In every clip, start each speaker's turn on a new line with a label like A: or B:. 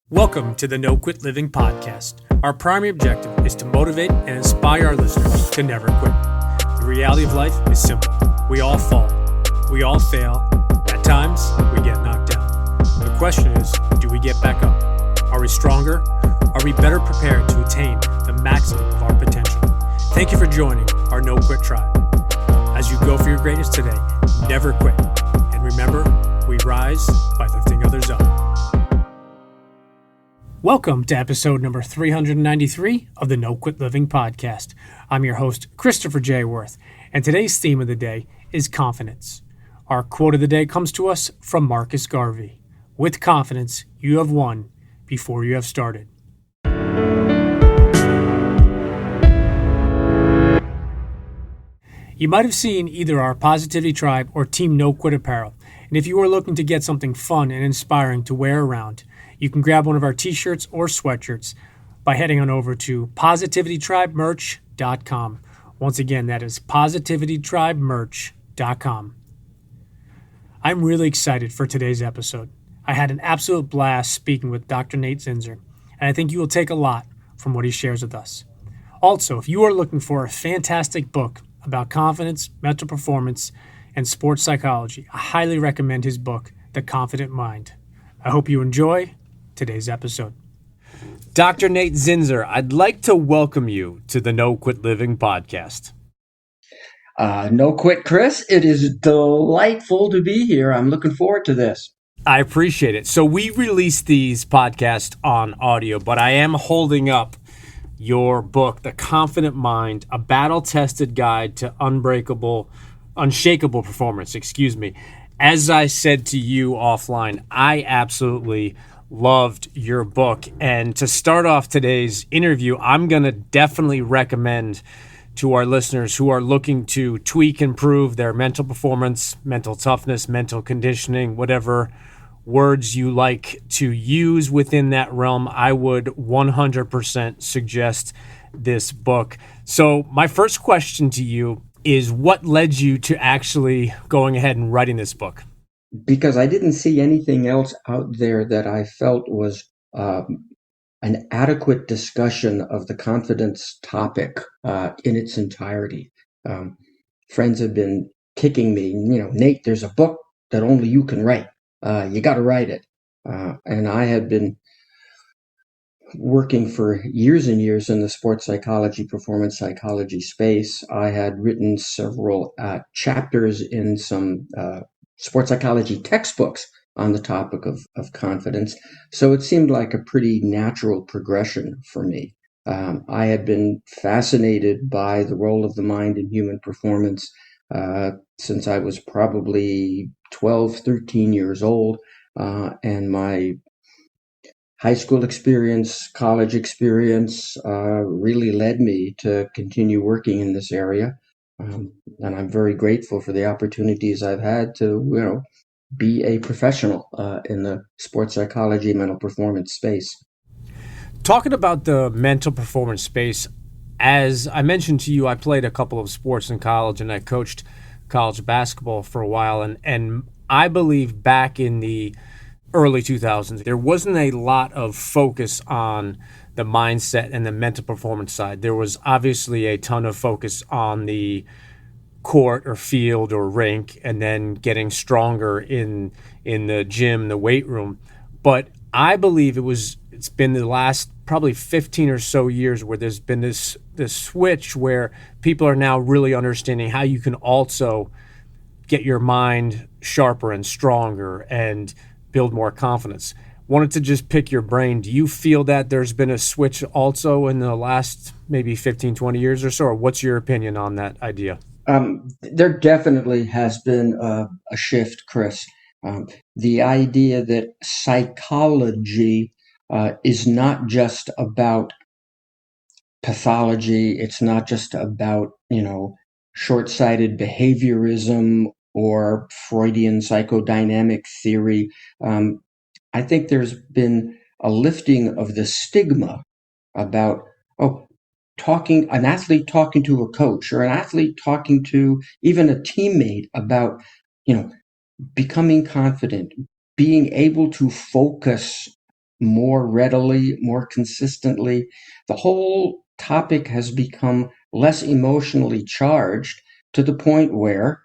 A: Welcome to the No Quit Living podcast. Our primary objective is to motivate and inspire our listeners to never quit. The reality of life is simple. We all fall. We all fail. At times, we get knocked down. The question is, do we get back up? Are we stronger? Are we better prepared to attain the maximum of our potential? Thank you for joining our No Quit tribe. As you go for your greatness today, never quit. And remember, we rise by lifting others up. Welcome to episode number 393 of the No Quit Living podcast. I'm your host, Christopher J. Worth, and today's theme of the day is confidence. Our quote of the day comes to us from Marcus Garvey. With confidence, you have won before you have started. You might have seen either our Positivity Tribe or Team No Quit apparel, and if you are looking to get something fun and inspiring to wear around, you can grab one of our t-shirts or sweatshirts by heading on over to positivitytribemerch.com. Once again, that is positivitytribemerch.com. I'm really excited for today's episode. I had an absolute blast speaking with Dr. Nate Zinsser, and I think you will take a lot from what he shares with us. Also, if you are looking for a fantastic book about confidence, mental performance, and sports psychology, I highly recommend his book, The Confident Mind. I hope you enjoy today's episode. Dr. Nate Zinsser, I'd like to welcome you to the No Quit Living podcast.
B: No quit, Chris. It is delightful to be here. I'm looking forward to this.
A: I appreciate it. So we release these podcasts on audio, but I am holding up your book, The Confident Mind, a battle-tested guide to unshakable performance, As I said to you offline, I absolutely loved your book. And to start off today's interview, I'm going to definitely recommend to our listeners who are looking to tweak, improve their mental performance, mental toughness, mental conditioning, whatever words you like to use within that realm, I would 100% suggest this book. So my first question to you is, what led you to actually going ahead and writing this book?
B: Because I didn't see anything else out there that I felt was an adequate discussion of the confidence topic in its entirety. Friends have been kicking me, Nate, there's a book that only you can write. You got to write it. And I had been working for years and years in the sports psychology, performance psychology space. I had written several chapters in some sports psychology textbooks on the topic of confidence. So it seemed like a pretty natural progression for me. I had been fascinated by the role of the mind in human performance since I was probably 12, 13 years old. And my high school experience, college experience really led me to continue working in this area. And I'm very grateful for the opportunities I've had to, be a professional in the sports psychology, mental performance space.
A: Talking about the mental performance space, as I mentioned to you, I played a couple of sports in college and I coached college basketball for a while. And I believe back in the early 2000s, there wasn't a lot of focus on the mindset and the mental performance side. There was obviously a ton of focus on the court or field or rink and then getting stronger in the gym, the weight room. But I believe it's been the last probably 15 or so years where there's been this switch where people are now really understanding how you can also get your mind sharper and stronger and build more confidence. Wanted to just pick your brain. Do you feel that there's been a switch also in the last maybe 15, 20 years or so? Or what's your opinion on that idea?
B: There definitely has been a shift, Chris. The idea that psychology is not just about pathology. It's not just about, short-sighted behaviorism or Freudian psychodynamic theory. I think there's been a lifting of the stigma about, an athlete talking to a coach or an athlete talking to even a teammate about, becoming confident, being able to focus more readily, more consistently. The whole topic has become less emotionally charged to the point where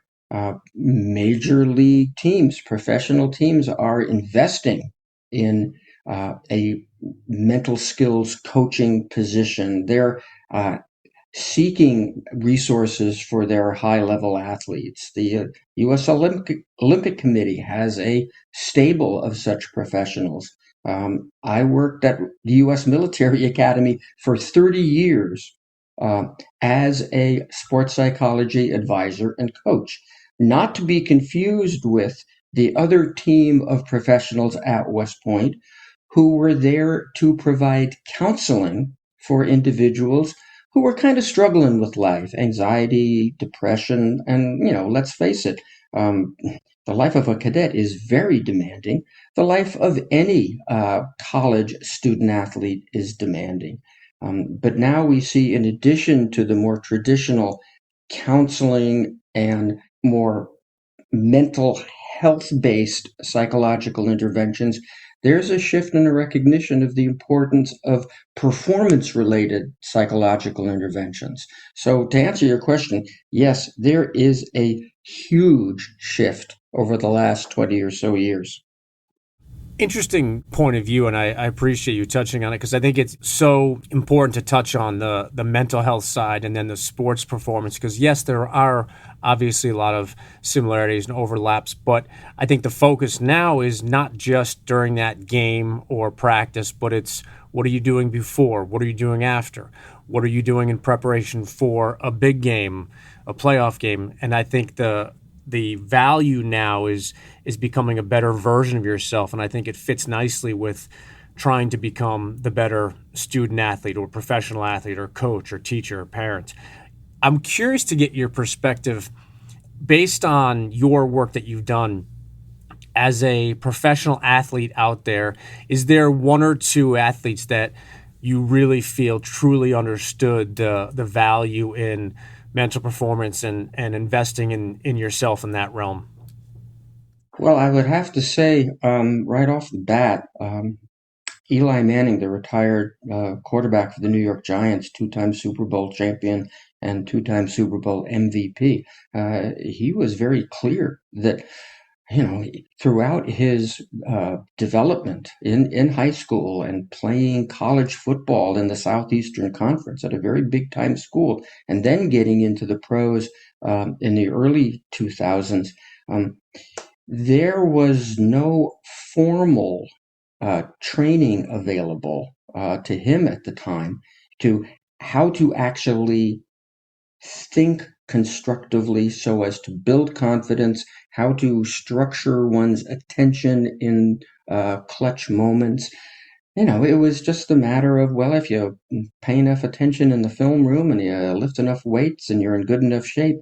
B: major league teams, professional teams, are investing in a mental skills coaching position. They're seeking resources for their high level athletes. The U.S. Olympic Committee has a stable of such professionals. I worked at the U.S. Military Academy for 30 years uh, as a sports psychology advisor and coach, not to be confused with the other team of professionals at West Point who were there to provide counseling for individuals who were kind of struggling with life, anxiety, depression, and let's face it, um, the life of a cadet is very demanding. The life of any college student athlete is demanding. But now we see, in addition to the more traditional counseling and more mental health based psychological interventions, there's a shift in a recognition of the importance of performance related psychological interventions. So, to answer your question, yes, there is a huge shift over the last 20 or so years.
A: Interesting point of view, and I appreciate you touching on it because I think it's so important to touch on the mental health side and then the sports performance. Because yes, there are obviously a lot of similarities and overlaps, but I think the focus now is not just during that game or practice, but it's what are you doing before? What are you doing after? What are you doing in preparation for a big game, a playoff game? And I think the value now is becoming a better version of yourself, and I think it fits nicely with trying to become the better student athlete or professional athlete or coach or teacher or parent. I'm curious to get your perspective based on your work that you've done as a professional athlete out there. Is there one or two athletes that you really feel truly understood the value in mental performance and investing in yourself in that realm?
B: Well, I would have to say, right off the bat, Eli Manning, the retired quarterback for the New York Giants, two-time Super Bowl champion and two-time Super Bowl MVP, he was very clear that throughout his development in high school and playing college football in the Southeastern Conference at a very big time school, and then getting into the pros in the early 2000s, um, there was no formal training available to him at the time to how to actually think constructively so as to build confidence, how to structure one's attention in clutch moments. It was just a matter of, well, if you pay enough attention in the film room and you lift enough weights and you're in good enough shape,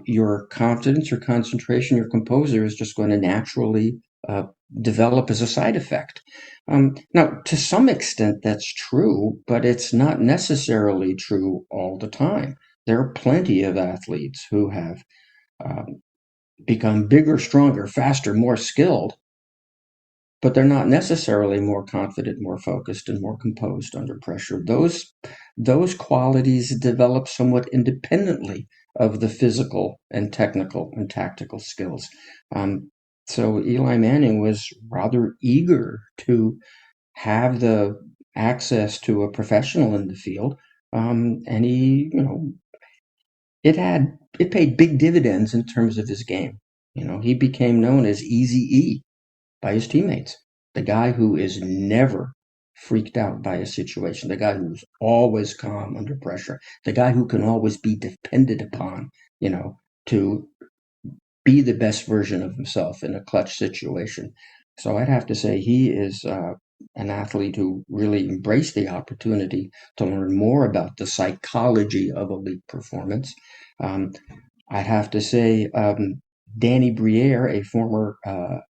B: your confidence, your concentration, your composure is just going to naturally uh, develop as a side effect. Now, to some extent, that's true, but it's not necessarily true all the time. There are plenty of athletes who have um, become bigger, stronger, faster, more skilled, but they're not necessarily more confident, more focused, and more composed under pressure. Those qualities develop somewhat independently of the physical and technical and tactical skills. Um, so Eli Manning was rather eager to have the access to a professional in the field, and it paid big dividends in terms of his game. He became known as Easy E by his teammates. The guy who is never freaked out by a situation, the guy who's always calm under pressure, the guy who can always be depended upon, to be the best version of himself in a clutch situation. So I'd have to say he is an athlete who really embraced the opportunity to learn more about the psychology of elite performance. Um, I'd have to say Danny Briere, a former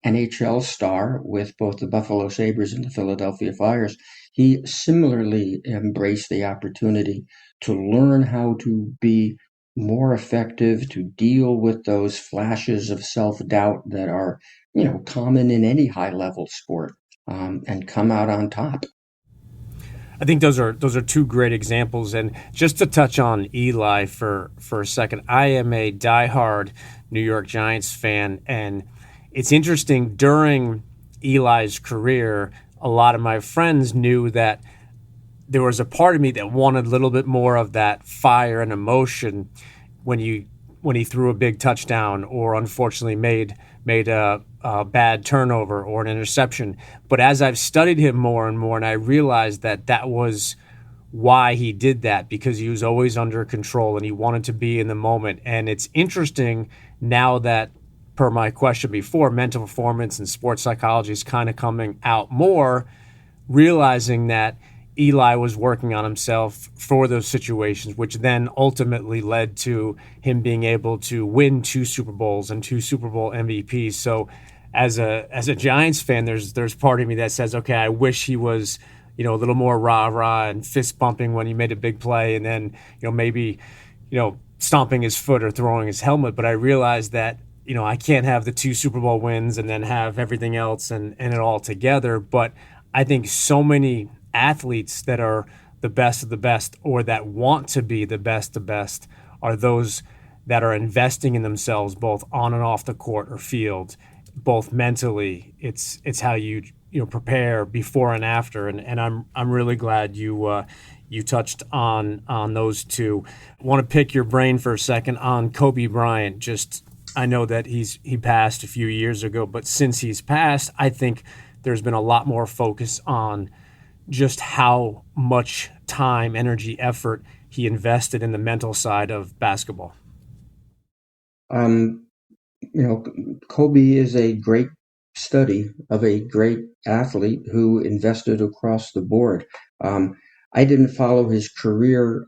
B: NHL star with both the Buffalo Sabres and the Philadelphia Flyers, he similarly embraced the opportunity to learn how to be more effective, to deal with those flashes of self doubt that are, common in any high level sport. and come out on top.
A: I think those are two great examples. And just to touch on Eli for a second, I am a diehard New York Giants fan, and it's interesting during Eli's career, a lot of my friends knew that there was a part of me that wanted a little bit more of that fire and emotion when he threw a big touchdown or unfortunately made a bad turnover or an interception. But as I've studied him more and more, and I realized that that was why he did that, because he was always under control and he wanted to be in the moment. And it's interesting now that, per my question before, mental performance and sports psychology is kind of coming out more, realizing that Eli was working on himself for those situations, which then ultimately led to him being able to win 2 Super Bowls and 2 Super Bowl MVPs. So as a Giants fan, there's part of me that says, okay, I wish he was, a little more rah-rah and fist bumping when he made a big play, and then, maybe, stomping his foot or throwing his helmet. But I realized that, I can't have the 2 Super Bowl wins and then have everything else and it all together. But I think so many athletes that are the best of the best, or that want to be the best of the best, are those that are investing in themselves both on and off the court or field, both mentally. It's how you prepare before and after, and I'm really glad you touched on those two. I want to pick your brain for a second on Kobe Bryant. Just, I know that he passed a few years ago, but since he's passed, I think there's been a lot more focus on just how much time, energy, effort he invested in the mental side of basketball.
B: Um, Kobe is a great study of a great athlete who invested across the board. Um, I didn't follow his career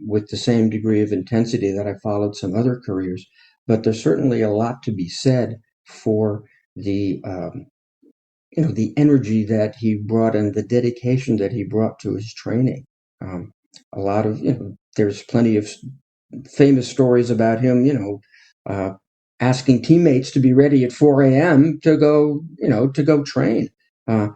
B: with the same degree of intensity that I followed some other careers, but there's certainly a lot to be said for the energy that he brought and the dedication that he brought to his training. Um, a lot of, there's plenty of famous stories about him, uh, asking teammates to be ready at 4 a.m. to go train. Uh,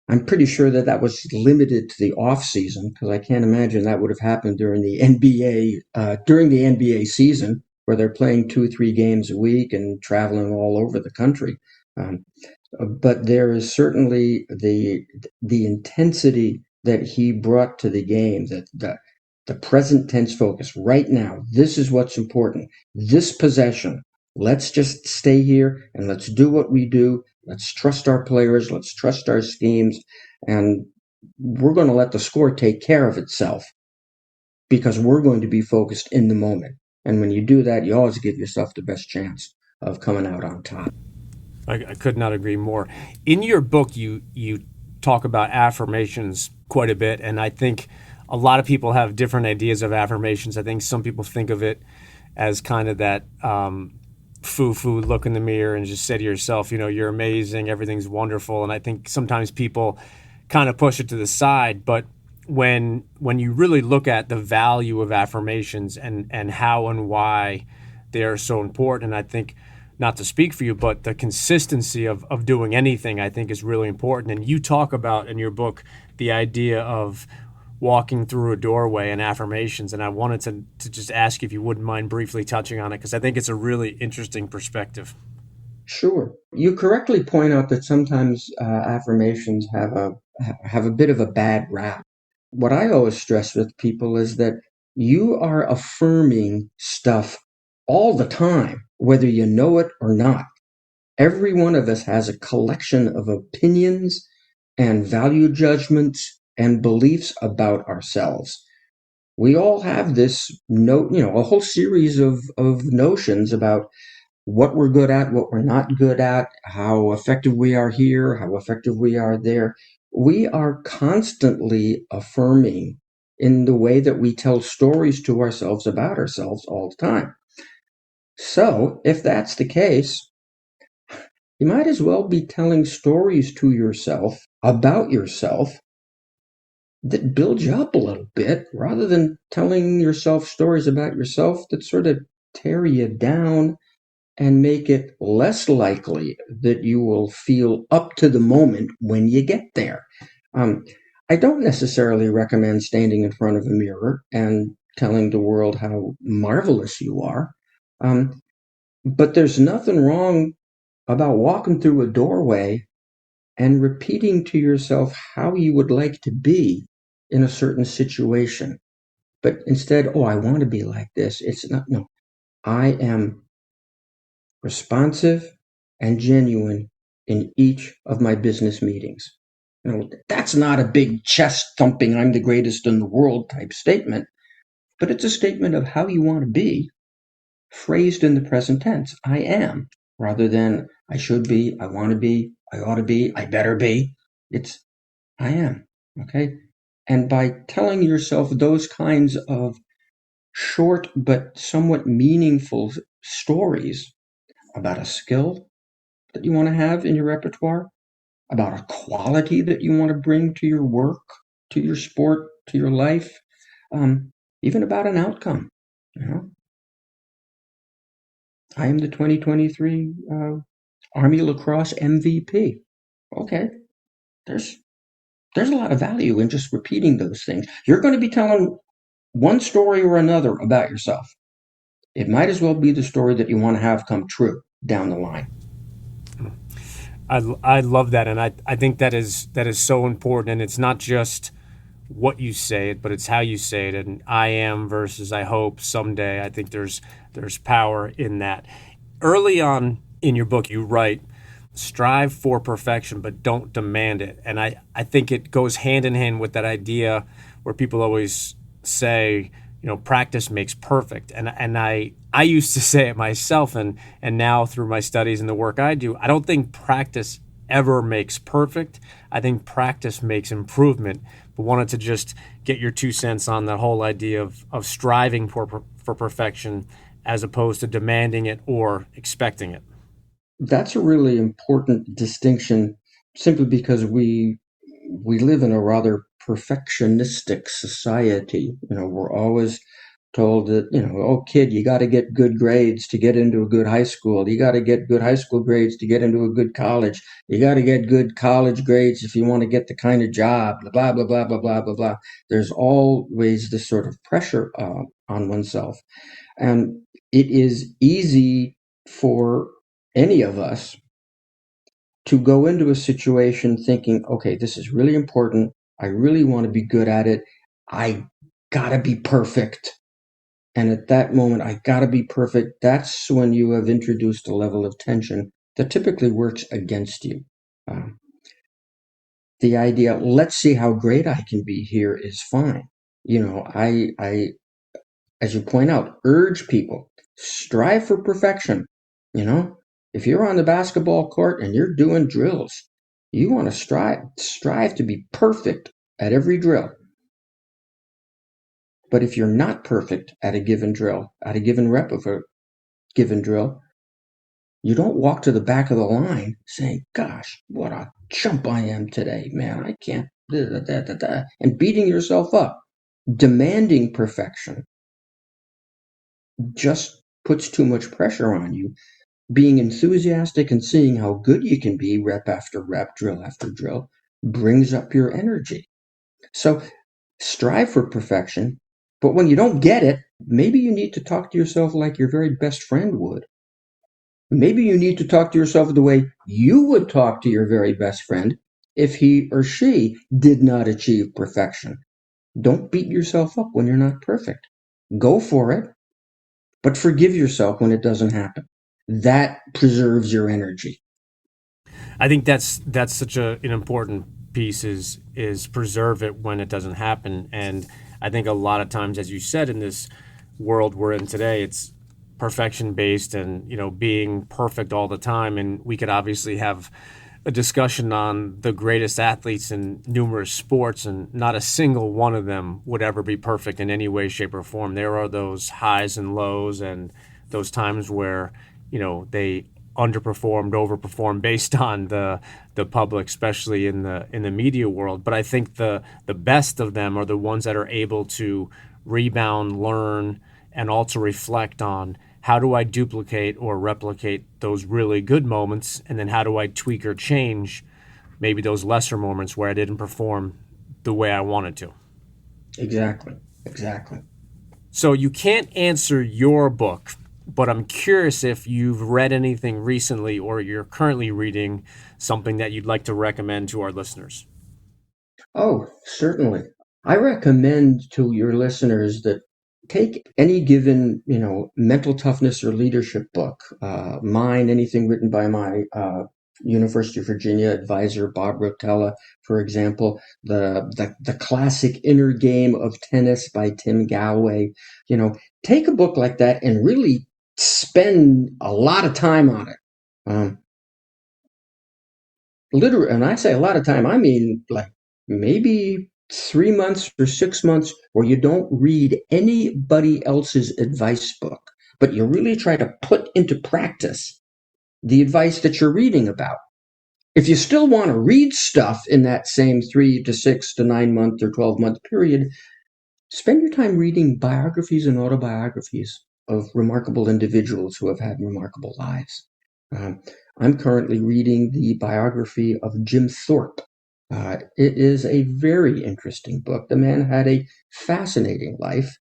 B: I'm pretty sure that that was limited to the off season, because I can't imagine that would have happened during the NBA season, where they're playing 2 or 3 games a week and traveling all over the country. Um, but there is certainly the intensity that he brought to the game, that the present tense focus right now. This is what's important. This possession. Let's just stay here and let's do what we do. Let's trust our players. Let's trust our schemes, and we're going to let the score take care of itself, because we're going to be focused in the moment. And when you do that, you always give yourself the best chance of coming out on top.
A: I could not agree more. In your book, you talk about affirmations quite a bit, and I think a lot of people have different ideas of affirmations. I think some people think of it as kind of that foo-foo, look in the mirror and just say to yourself, you're amazing, everything's wonderful. And I think sometimes people kind of push it to the side. But when you really look at the value of affirmations and how and why they are so important, and I think, not to speak for you, but the consistency of doing anything, I think, is really important. And you talk about in your book the idea of walking through a doorway and affirmations. And I wanted to just ask you if you wouldn't mind briefly touching on it, because I think it's a really interesting perspective.
B: Sure. You correctly point out that sometimes affirmations have a bit of a bad rap. What I always stress with people is that you are affirming stuff all the time, whether you know it or not. Every one of us has a collection of opinions and value judgments and beliefs about ourselves. We all have this a whole series of notions about what we're good at, what we're not good at, how effective we are here, how effective we are there. We are constantly affirming in the way that we tell stories to ourselves about ourselves all the time. So, if that's the case, you might as well be telling stories to yourself about yourself that build you up a little bit, rather than telling yourself stories about yourself that sort of tear you down and make it less likely that you will feel up to the moment when you get there. Um, I don't necessarily recommend standing in front of a mirror and telling the world how marvelous you are. Um, but there's nothing wrong about walking through a doorway and repeating to yourself how you would like to be in a certain situation. But instead, oh, I want to be like this. It's not, no, I am responsive and genuine in each of my business meetings. That's not a big chest thumping, I'm the greatest in the world type statement, but it's a statement of how you want to be, phrased in the present tense. I am, rather than I should be, I want to be, I ought to be, I better be. It's I am. Okay. And by telling yourself those kinds of short but somewhat meaningful stories about a skill that you want to have in your repertoire, about a quality that you want to bring to your work, to your sport, to your life, um, even about an outcome. You know, I am the 2023 Army lacrosse MVP. Okay, there's there's a lot of value in just repeating those things. You're going to be telling one story or another about yourself. It might as well be the story that you want to have come true down the line.
A: I love that, and I think that is so important, and it's not just what you say it, but it's how you say it. And I am versus I hope someday. I think there's power in that. Early on in your book, you write, strive for perfection, but don't demand it. And I think it goes hand in hand with that idea where people always say, practice makes perfect. And I used to say it myself, and now through my studies and the work I do, I don't think practice ever makes perfect. I think practice makes improvement. But wanted to just get your 2 cents on that whole idea of striving for perfection as opposed to demanding it or expecting it.
B: That's a really important distinction simply because we live in a rather perfectionistic society. We're always told that, oh, kid, you got to get good grades to get into a good high school. You got to get good high school grades to get into a good college. You got to get good college grades if you want to get the kind of job, blah, blah, blah, blah, blah, blah, blah. There's always this sort of pressure on oneself. And it is easy for any of us to go into a situation thinking, okay, this is really important. I really want to be good at it. I gotta be perfect. And at that moment, I gotta be perfect. That's when you have introduced a level of tension that typically works against you. Um, the idea, let's see how great I can be here is fine. I, as you point out, urge people, strive for perfection. You know, if you're on the basketball court and you're doing drills, you want to strive to be perfect at every drill. But if you're not perfect at a given drill, at a given rep of a given drill, you don't walk to the back of the line saying, gosh, what a chump I am today, man. I can't, da, da, da, da, da, and beating yourself up. Demanding perfection just puts too much pressure on you. Being enthusiastic and seeing how good you can be rep after rep, drill after drill, brings up your energy. So strive for perfection, but when you don't get it, maybe you need to talk to yourself like your very best friend would. Maybe you need to talk to yourself the way you would talk to your very best friend if he or she did not achieve perfection. Don't beat yourself up when you're not perfect. Go for it, but forgive yourself when it doesn't happen. That preserves your energy.
A: I think that's such an important piece is preserve it when it doesn't happen. And I think a lot of times, as you said, in this world we're in today, it's perfection based and being perfect all the time. And we could obviously have a discussion on the greatest athletes in numerous sports, and not a single one of them would ever be perfect in any way, shape, or form. There are those highs and lows, and those times where they underperformed, overperformed based on the public, especially in the media world. But I think the best of them are the ones that are able to rebound, learn, and also reflect on how do I duplicate or replicate those really good moments? And then how do I tweak or change maybe those lesser moments where I didn't perform the way I wanted to?
B: Exactly. Exactly.
A: So you can't answer your book, but I'm curious if you've read anything recently or you're currently reading something that you'd like to recommend to our listeners.
B: Oh, certainly. I recommend to your listeners that take any given, mental toughness or leadership book, mine, anything written by my University of Virginia advisor, Bob Rotella, for example, the classic Inner Game of Tennis by Tim Galloway. Take a book like that and really spend a lot of time on it. Um, Literally, and I say a lot of time, I mean like maybe 3 months or 6 months where you don't read anybody else's advice book, but you really try to put into practice the advice that you're reading about. If you still want to read stuff in that same 3 to 6 to 9 month or 12-month period, spend your time reading biographies and autobiographies of remarkable individuals who have had remarkable lives. Um, I'm currently reading the biography of Jim Thorpe. It is a very interesting book. The man had a fascinating life,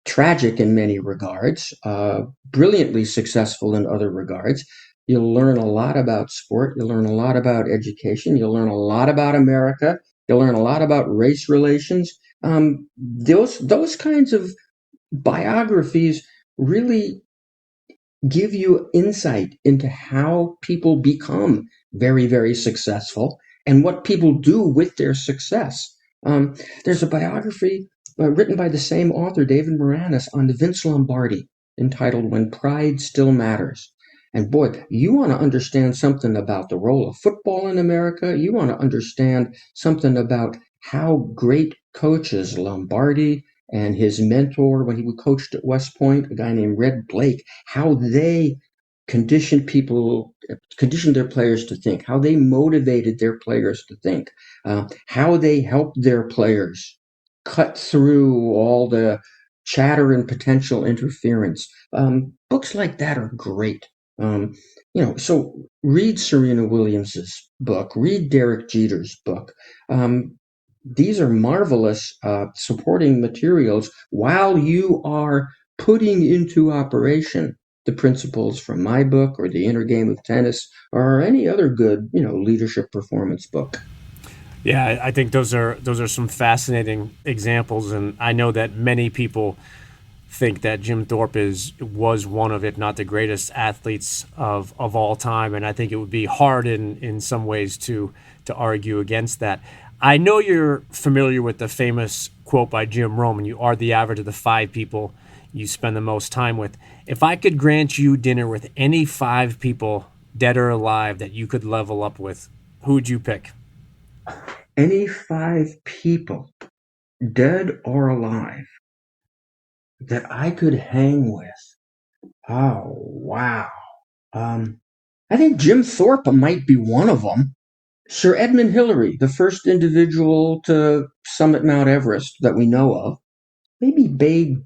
B: tragic in many regards, brilliantly successful in other regards. You'll learn a lot about sport. You'll learn a lot about education. You'll learn a lot about America. You'll learn a lot about race relations. Those kinds of biographies really give you insight into how people become very, very successful and what people do with their success. There's a biography written by the same author, David Moranis, on Vince Lombardi entitled When Pride Still Matters. And boy, you want to understand something about the role of football in America. You want to understand something about how great coaches Lombardi and his mentor when he coached at West Point, a guy named Red Blake, how they conditioned their players to think, how they motivated their players to think, how they helped their players cut through all the chatter and potential interference. Books like that are great. So read Serena Williams's book, read Derek Jeter's book. These are marvelous supporting materials while you are putting into operation the principles from my book or the Inner Game of Tennis or any other good, leadership performance book.
A: Yeah, I think those are some fascinating examples, and I know that many people think that Jim Thorpe was one of, if not the greatest athletes of all time, and I think it would be hard in some ways to argue against that. I know you're familiar with the famous quote by Jim Rohn: "You are the average of the five people you spend the most time with." If I could grant you dinner with any five people, dead or alive, that you could level up with, who would you pick?
B: Any five people, dead or alive, that I could hang with. Oh, wow. Um, I think Jim Thorpe might be one of them. Sir Edmund Hillary, the first individual to summit Mount Everest that we know of. Maybe Babe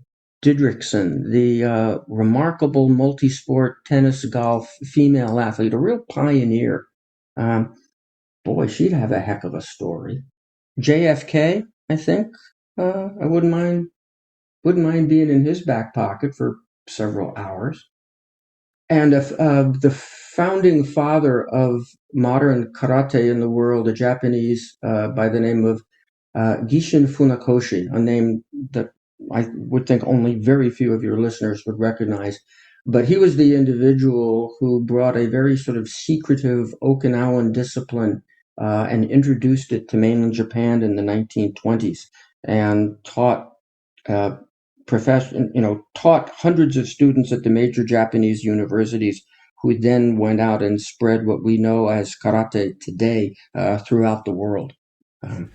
B: Didrikson, the remarkable multi-sport tennis golf female athlete, a real pioneer. Um, Boy, she'd have a heck of a story. JFK, I think. I wouldn't mind being in his back pocket for several hours. And if, the founding father of modern karate in the world, a Japanese by the name of Gishin Funakoshi, a name that I would think only very few of your listeners would recognize. But he was the individual who brought a very sort of secretive Okinawan discipline and introduced it to mainland Japan in the 1920s and uh, taught hundreds of students at the major Japanese universities who then went out and spread what we know as karate today throughout the world. Um,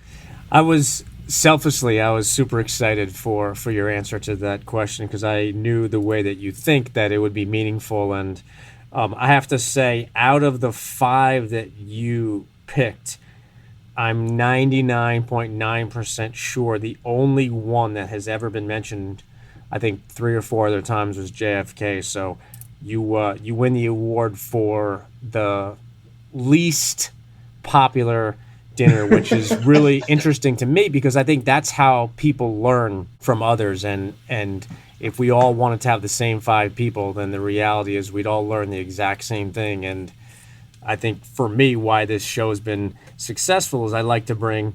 A: I was super excited for your answer to that question because I knew the way that you think that it would be meaningful, and I have to say, out of the five that you picked, I'm 99.9% sure the only one that has ever been mentioned, I think 3 or 4 other times was JFK. So you win the award for the least popular dinner, which is really interesting to me because I think that's how people learn from others. And if we all wanted to have the same 5 people, then the reality is we'd all learn the exact same thing. And I think for me, why this show has been successful is I like to bring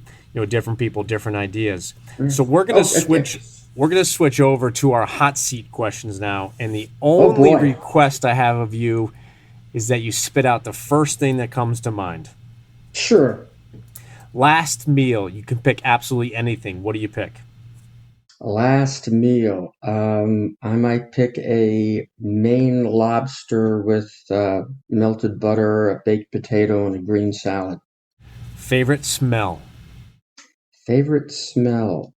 A: different people, different ideas. So we're gonna
B: Oh, okay.
A: switch. We're gonna switch over to our hot seat questions now, and the
B: Oh
A: only
B: boy.
A: request I have of you is that you spit out the first thing that comes to mind.
B: Sure.
A: Last meal, you can pick absolutely anything. What do you pick?
B: Last meal. I might pick a Maine lobster with melted butter, a baked potato, and a green salad.
A: Favorite smell?
B: Favorite smell.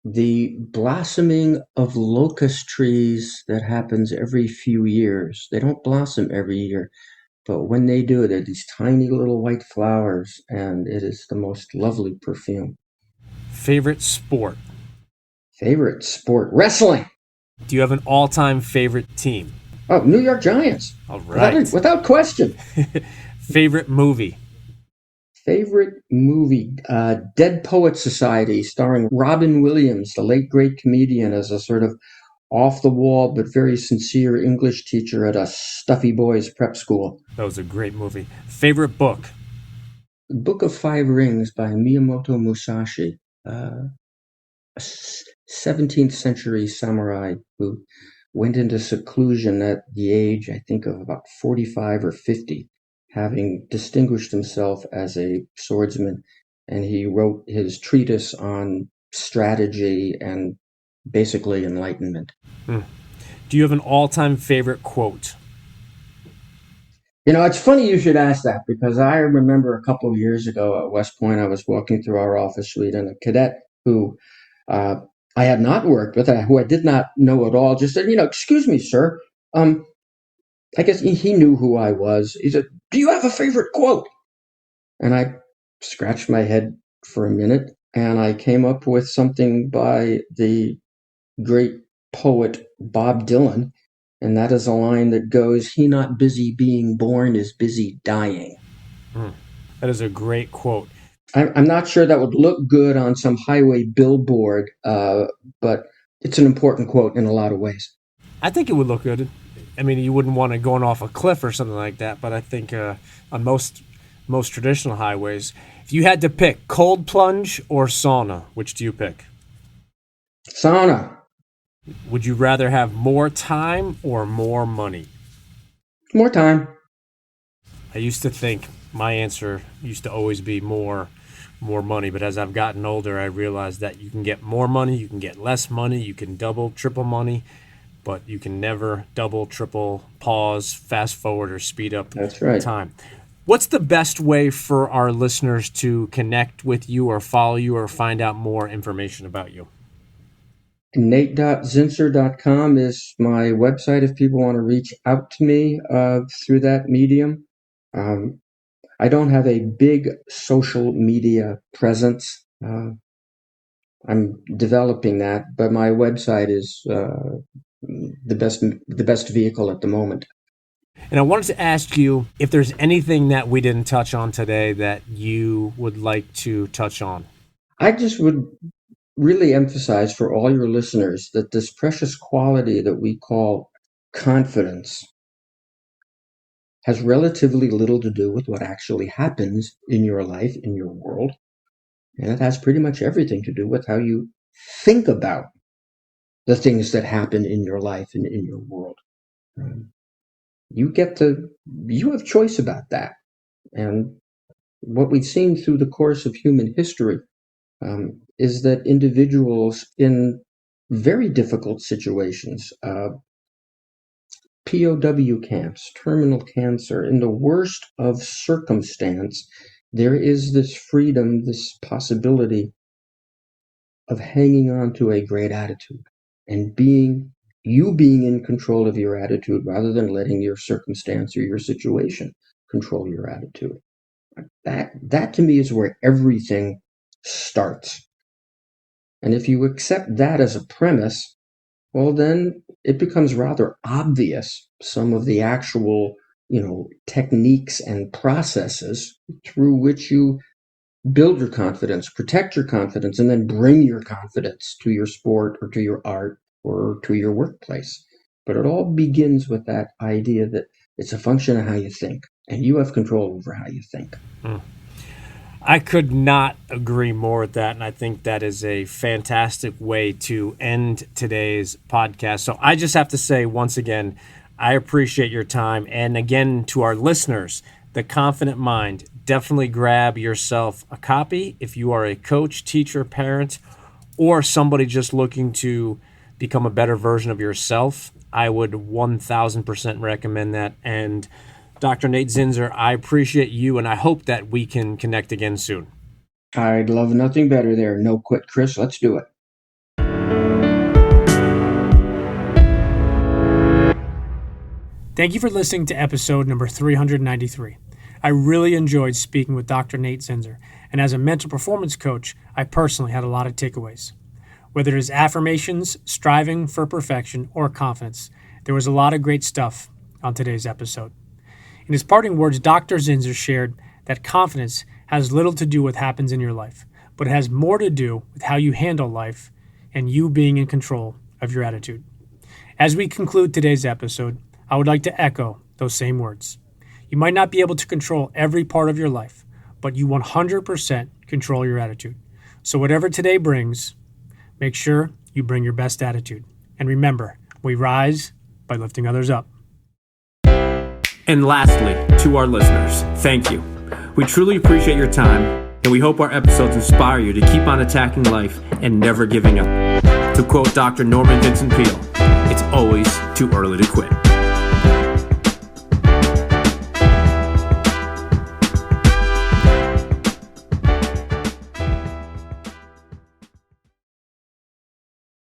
B: The blossoming of locust trees that happens every few years. They don't blossom every year, but when they do, they're these tiny little white flowers, and it is the most lovely perfume.
A: Favorite sport?
B: Favorite sport. Wrestling.
A: Do you have an all-time favorite team?
B: Oh, New York Giants.
A: All right.
B: Without question.
A: Favorite movie?
B: Favorite movie, Dead Poet Society, starring Robin Williams, the late great comedian, as a sort of off the wall but very sincere English teacher at a stuffy boys prep school.
A: That was a great movie. Favorite book?
B: The Book of Five Rings by Miyamoto Musashi, a 17th century samurai who went into seclusion at the age, I think, of about 45 or 50, having distinguished himself as a swordsman. And he wrote his treatise on strategy and basically enlightenment.
A: Do you have an all-time favorite quote?
B: It's funny you should ask that because I remember a couple of years ago at West Point, I was walking through our office suite and a cadet who uh, I had not worked with, who I did not know at all, just said, excuse me, sir. I guess he knew who I was. He said, "Do you have a favorite quote?" And I scratched my head for a minute and I came up with something by the great poet Bob Dylan. And that is a line that goes, "He not busy being born is busy dying."
A: That is a great quote.
B: I'm not sure that would look good on some highway billboard, but it's an important quote in a lot of ways.
A: I think it would look good. I mean, you wouldn't want to going off a cliff or something like that, but I think on most traditional highways, if you had to pick cold plunge or sauna, which do you pick?
B: Sauna.
A: Would you rather have more time or more money?
B: More time.
A: I used to think my answer used to always be more money, but as I've gotten older, I realized that you can get more money, you can get less money, you can double, triple money, but you can never double, triple, pause, fast forward, or speed up
B: That's right.
A: time. What's the best way for our listeners to connect with you or follow you or find out more information about you?
B: Nate.Zinsser.com is my website if people want to reach out to me through that medium. Um, I don't have a big social media presence. I'm developing that, but my website is the best vehicle at the moment.
A: And I wanted to ask you if there's anything that we didn't touch on today that you would like to touch on.
B: I just would really emphasize for all your listeners that this precious quality that we call confidence has relatively little to do with what actually happens in your life, in your world. And it has pretty much everything to do with how you think about the things that happen in your life and in your world. Um, you have choice about that. And what we've seen through the course of human history is that individuals in very difficult situations, POW camps, terminal cancer, in the worst of circumstance, there is this freedom, this possibility of hanging on to a great attitude and being in control of your attitude rather than letting your circumstance or your situation control your attitude. That to me is where everything starts. And if you accept that as a premise, well, then it becomes rather obvious some of the actual, techniques and processes through which you build your confidence, protect your confidence, and then bring your confidence to your sport or to your art or to your workplace. But it all begins with that idea that it's a function of how you think, and you have control over how you think.
A: I could not agree more with that, and I think that is a fantastic way to end today's podcast. So I just have to say once again, I appreciate your time. And again, to our listeners, The Confident Mind, definitely grab yourself a copy if you are a coach, teacher, parent, or somebody just looking to become a better version of yourself. I would 1000% recommend that. And Dr. Nate Zinsser, I appreciate you, and I hope that we can connect again soon.
B: I'd love nothing better there. No quit, Chris. Let's do it.
C: Thank you for listening to episode number 393. I really enjoyed speaking with Dr. Nate Zinsser, and as a mental performance coach, I personally had a lot of takeaways. Whether it is affirmations, striving for perfection, or confidence, there was a lot of great stuff on today's episode. In his parting words, Dr. Zinsser shared that confidence has little to do with what happens in your life, but it has more to do with how you handle life and you being in control of your attitude. As we conclude today's episode, I would like to echo those same words. You might not be able to control every part of your life, but you 100% control your attitude. So whatever today brings, make sure you bring your best attitude. And remember, we rise by lifting others up.
A: And lastly, to our listeners, thank you. We truly appreciate your time, and we hope our episodes inspire you to keep on attacking life and never giving up. To quote Dr. Norman Vincent Peale, it's always too early to quit.